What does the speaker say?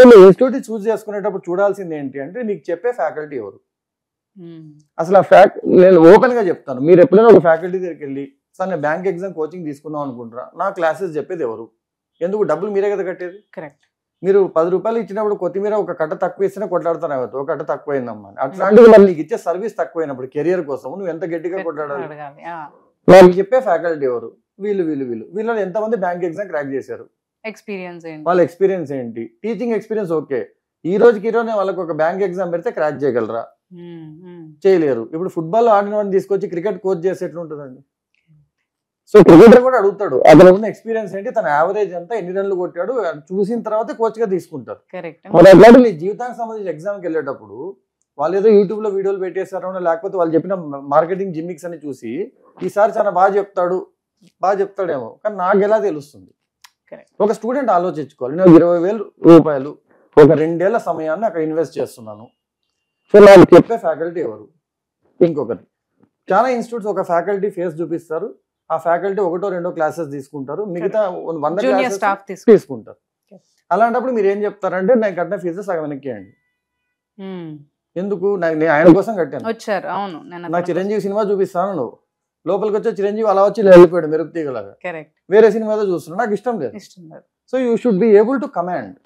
మీ institute చూస్ చేసుకునేటప్పుడు చూడాల్సింది ఏంటి అంటే నీకు చెప్పే ఫ్యాకల్టీ ఎవరు. అసలు ఆ నేను ఓపెన్ గా చెప్తాను, మీరు ఎప్పుడైనా ఒక ఫ్యాకల్టీ దగ్గరికి వెళ్ళి సార్ నేను బ్యాంక్ ఎగ్జామ్ కోచింగ్ తీసుకుందాం అనుకుంటారా, నా క్లాసెస్ చెప్పేది ఎవరు, ఎందుకు డబ్బులు మీరే కదా కట్టేది. కరెక్ట్. మీరు 10 రూపాయలు ఇచ్చినప్పుడు కొత్తిమీర ఒక కట్ట తక్కువ ఇస్తేనే కొట్లాడుతాను, అవద్దు ఒక కట్ట తక్కువైందమ్మా అని. అట్లాంటిది మళ్ళీ నీకు ఇచ్చే సర్వీస్ తక్కువైనప్పుడు కెరియర్ కోసం నువ్వు ఎంత గట్టిగా కొట్లాడాలి. నాకు చెప్పే ఫ్యాకల్టీ ఎవరు, వీళ్ళు వీళ్ళు వీళ్ళు వీళ్ళని ఎంతమంది బ్యాంక్ ఎగ్జామ్ క్రాక్ చేశారు, ఎక్స్పీరియన్స్ ఏంటి, వాళ్ళ ఎక్స్పీరియన్స్ ఏంటి, టీచింగ్ ఎక్స్పీరియన్స్. ఓకే, ఈ రోజుకి ఈరోజు వాళ్ళకి ఒక బ్యాంక్ ఎగ్జామ్ పెడితే క్రాక్ చేయగలరా, చేయలేరు. ఇప్పుడు ఫుట్బాల్ ఆడిన వాడిని తీసుకొచ్చి క్రికెట్ కోచ్ చేసి ఎట్లుంటుందండి. సో క్రికెటర్ కూడా అడుగుతాడు అతను ఉన్న ఎక్స్పీరియన్స్ ఏంటి, తన యావరేజ్ ఎంత, ఎన్ని రన్లు కొట్టాడు, చూసిన తర్వాత కోచ్ గా తీసుకుంటారు. మరి అట్లాంటి నీ జీవితానికి సంబంధించిన ఎగ్జామ్కి వెళ్ళేటప్పుడు వాళ్ళు ఏదో యూట్యూబ్ లో వీడియోలు పెట్టేశారో లేకపోతే వాళ్ళు చెప్పిన మార్కెటింగ్ జిమ్మిక్స్ అని చూసి ఈసారి చాలా బాగా చెప్తాడేమో, కానీ నాకు ఎలా తెలుస్తుంది. ఒక స్టూడెంట్ ఆలోచించుకోవాలి, నేను 20,000 రూపాయలు ఒక 2 ఏళ్ల సమయాన్ని అక్కడ ఇన్వెస్ట్ చేస్తున్నాను. సో నాకు చెప్పే ఫ్యాకల్టీ ఎవరు. ఇంకొకటి, చాలా ఇన్స్టిట్యూట్స్ ఒక ఫ్యాకల్టీ ఫేస్ చూపిస్తారు, ఆ ఫ్యాకల్టీ 1 or 2 క్లాసెస్ తీసుకుంటారు, మిగతా 100 క్లాసెస్ తీసుకుంటారు. అలాంటప్పుడు మీరు ఏం చెప్తారంటే నేను కట్టిన ఫీజు సగం వెనక్కియండి. ఎందుకు, నేను ఆయన కోసం కట్టాను. నాకు చిరంజీవి సినిమా చూపిస్తాను, నువ్వు లోపలికి వచ్చే చిరంజీవి అలా వచ్చి వెళ్ళిపోయాడు మెరుపు తీగలాగా, వేరే సినిమాతో చూస్తున్నాడు, నాకు ఇష్టం లేదు. So you should be able to command.